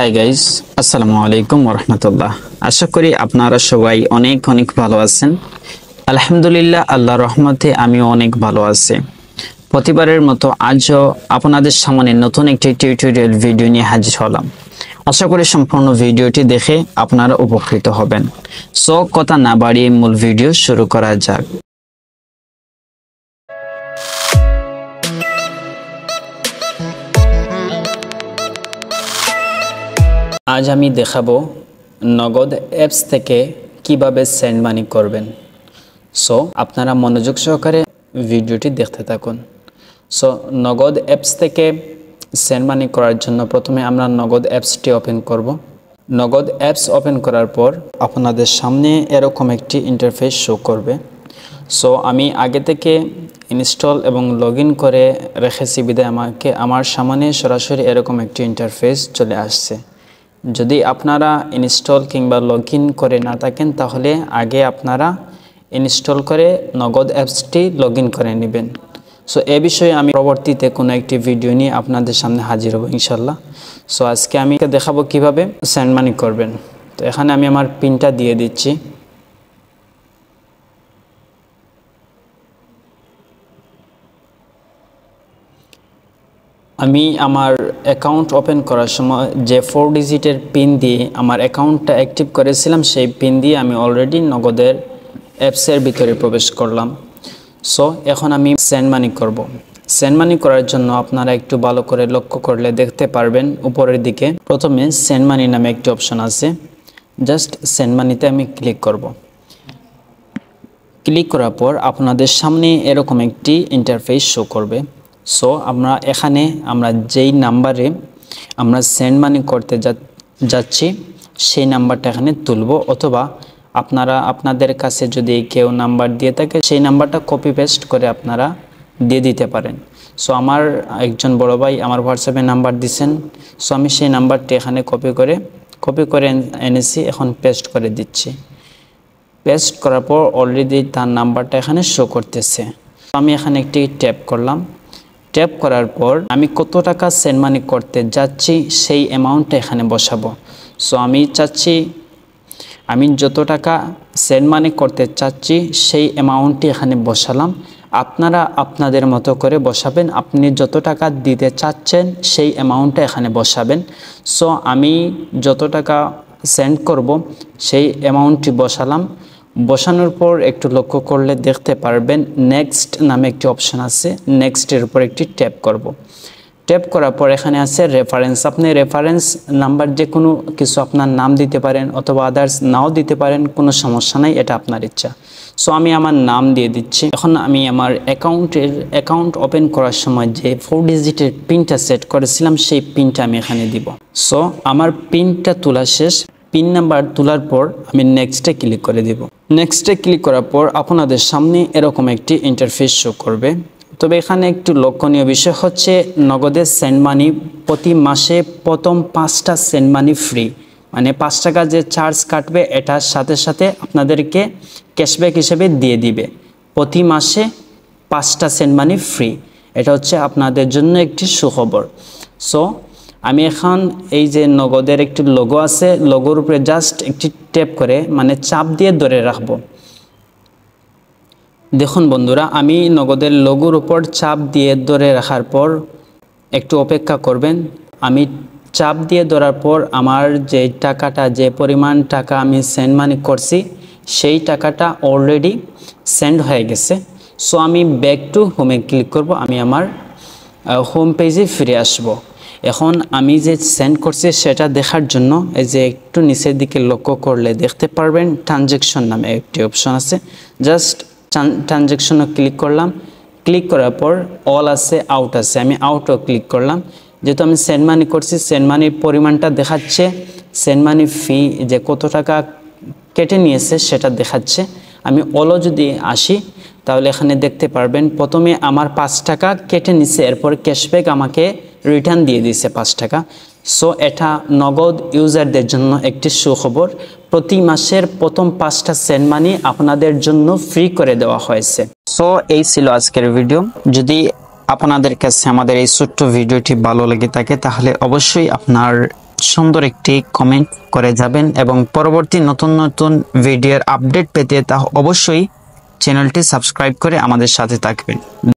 Hi guys, আসসালামু আলাইকুম ওরহমতুল্লাহ। আশা করি আপনারা সবাই অনেক অনেক ভালো আছেন। আলহামদুলিল্লাহ, আল্লাহর রহমতে আমিও অনেক ভালো আছি। প্রতিবারের মতো আজও আপনাদের সামনে নতুন একটি টিউটোরিয়াল ভিডিও নিয়ে হাজির হলাম। আশা করি সম্পূর্ণ ভিডিওটি দেখে আপনারা উপকৃত হবেন। সো কথা না বাড়িয়ে মূল ভিডিও শুরু করা যাক। আজ আমি দেখাবো নগদ অ্যাপস থেকে কিভাবে সেন্ড মানি করবেন। সো আপনারা মনোযোগ সহকারে ভিডিওটি দেখতে থাকুন। সো নগদ অ্যাপস থেকে সেন্ড মানি করার জন্য প্রথমে আমরা নগদ অ্যাপসটি ওপেন করব। নগদ অ্যাপস ওপেন করার পর আপনাদের সামনে এরকম একটি ইন্টারফেস শো করবে। সো আমি আগে থেকে ইনস্টল এবং লগ ইন করে রেখেছি বিধায় আমার সামনে সরাসরি এরকম একটি ইন্টারফেস চলে আসছে। যদি আপনারা ইনস্টল কিংবা লগ ইন করে না থাকেন তাহলে আগে আপনারা ইনস্টল করে নগদ অ্যাপসটি লগ ইন করে নেবেন। সো এ বিষয়ে আমি পরবর্তীতে কোনো একটি ভিডিও নিয়ে আপনাদের সামনে হাজির হব ইনশাল্লাহ। সো আজকে আমি দেখাবো কিভাবে সেন্ড মানি করবেন। তো এখানে আমি আমার পিনটা দিয়ে দিচ্ছি। আমি আমার অ্যাকাউন্ট ওপেন করার সময় যে 4 ডিজিটের পিন দিয়ে আমার অ্যাকাউন্টটা অ্যাক্টিভ করেছিলাম সেই পিন দিয়ে আমি অলরেডি নগদের অ্যাপসের ভিতরে প্রবেশ করলাম। সো এখন আমি সেন্ড মানি করব। সেন্ড মানি করার জন্য আপনারা একটু ভালো করে লক্ষ্য করলে দেখতে পারবেন উপরের দিকে প্রথমে সেন্ড মানি নামে একটি অপশন আছে। জাস্ট সেন্ড মানিতে আমি ক্লিক করব। ক্লিক করার পর আপনাদের সামনে এরকম একটি ইন্টারফেস শো করবে। সো এখানে আমরা যেই নাম্বারে আমরা সেন্ড মানি করতে যাচ্ছি সেই নাম্বারটা এখানে তুলব, অথবা আপনাদের কাছে যদি কেউ নাম্বার দিয়ে থাকে সেই নাম্বারটা কপি পেস্ট করে আপনারা দিয়ে দিতে পারেন। সো আমার একজন বড় ভাই আমার হোয়াটসঅ্যাপে নাম্বার দিয়েছেন। সো আমি সেই নাম্বারটি এখানে কপি করে এনেছি, এখন পেস্ট করে দিচ্ছি। পেস্ট করার পর অলরেডি তার নাম্বারটা এখানে শো করতেছে। আমি এখানে একটি ট্যাপ করলাম। ট্যাপ করার পর আমি কত টাকা সেন্ড মানি করতে যাচ্ছি সেই অ্যামাউন্টটা এখানে বসাবো। সো আমি যত টাকা সেন্ড মানি করতে চাচ্ছি সেই অ্যামাউন্টটি এখানে বসালাম। আপনারা আপনাদের মতো করে বসাবেন। আপনি যত টাকা দিতে চাচ্ছেন সেই অ্যামাউন্টটা এখানে বসাবেন। সো আমি যত টাকা সেন্ড করব সেই অ্যামাউন্টটি বসালাম। বসানোর পর একটু লক্ষ্য করলে দেখতে পারবেন নেক্সট নামে একটি অপশন আছে। নেক্সটের উপর একটি ট্যাপ করব। ট্যাপ করার পর এখানে আছে রেফারেন্স। আপনি রেফারেন্স নাম্বার যে কোনো কিছু আপনার নাম দিতে পারেন অথবা আদার্স নাও দিতে পারেন, কোনো সমস্যা নাই, এটা আপনার ইচ্ছা। সো আমি আমার নাম দিয়ে দিচ্ছি। এখন আমি আমার অ্যাকাউন্ট ওপেন করার সময় যে 4 ডিজিটের পিনটা সেট করেছিলাম সেই পিনটা আমি এখানে দিব। সো আমার পিনটা তোলা শেষ। পিন নাম্বার তোলার পর আমি নেক্সটে ক্লিক করে দিব। নেক্সটে ক্লিক করার পর আপনাদের সামনে এরকম একটি ইন্টারফেস শো করবে। তবে এখানে একটু লক্ষণীয় বিষয় হচ্ছে নগদের সেন্ড মানি প্রতি মাসে প্রথম 5টা সেন্ড মানি ফ্রি, মানে 5 টাকা যে চার্জ কাটবে এটার সাথে সাথে আপনাদেরকে ক্যাশব্যাক হিসেবে দিয়ে দিবে। প্রতি মাসে 5টা সেন্ড মানি ফ্রি, এটা হচ্ছে আপনাদের জন্য একটি সুখবর। সো আমি এখন এই যে নগদের একটি লোগো আছে, লোগোর উপরে জাস্ট একটি ট্যাপ করে মানে চাপ দিয়ে ধরে রাখবো। দেখুন বন্ধুরা, আমি নগদের লোগোর উপর চাপ দিয়ে ধরে রাখার পর একটু অপেক্ষা করবেন। আমি চাপ দিয়ে ধরার পর আমার যে টাকাটা, যে পরিমাণ টাকা আমি সেন্ড মানি করছি সেই টাকাটা অলরেডি সেন্ড হয়ে গেছে। সো আমি ব্যাক টু হোমে ক্লিক করব। আমি আমার হোম পেজে ফিরে আসব। এখন আমি যে সেন্ড করছি সেটা দেখার জন্য এই যে একটু নিচের দিকে লক্ষ্য করলে দেখতে পারবেন ট্রানজ্যাকশন নামে একটি অপশন আছে। জাস্ট ট্রানজ্যাকশনও ক্লিক করলাম। ক্লিক করার পর অল আছে, আউট আছে, আমি আউটও ক্লিক করলাম। যেহেতু আমি সেন্ড মানি করছি, সেন্ড মানির পরিমাণটা দেখাচ্ছে, সেন্ড মানি ফি যে কত টাকা কেটে নিয়েছে সেটা দেখাচ্ছে। আমি অলও যদি আসি তাহলে এখানে দেখতে পারবেন প্রথমে আমার 5 টাকা কেটে নিছে, এরপর ক্যাশব্যাক আমাকে রিটার্ন দিয়ে দিয়েছে 5 টাকা। সো এটা নগদ ইউজারদের জন্য একটি সুখবর। প্রতি মাসের প্রথম 5টা সেন্ড মানি আপনাদের জন্য ফ্রি করে দেওয়া হয়েছে। সো এই ছিল আজকের ভিডিও। যদি আপনাদের কাছে আমাদের এই ছোট্ট ভিডিওটি ভালো লেগে থাকে তাহলে অবশ্যই আপনার সুন্দর একটি কমেন্ট করে যাবেন এবং পরবর্তী নতুন নতুন ভিডিওর আপডেট পেতে তা অবশ্যই চ্যানেলটি সাবস্ক্রাইব করে আমাদের সাথে থাকবেন।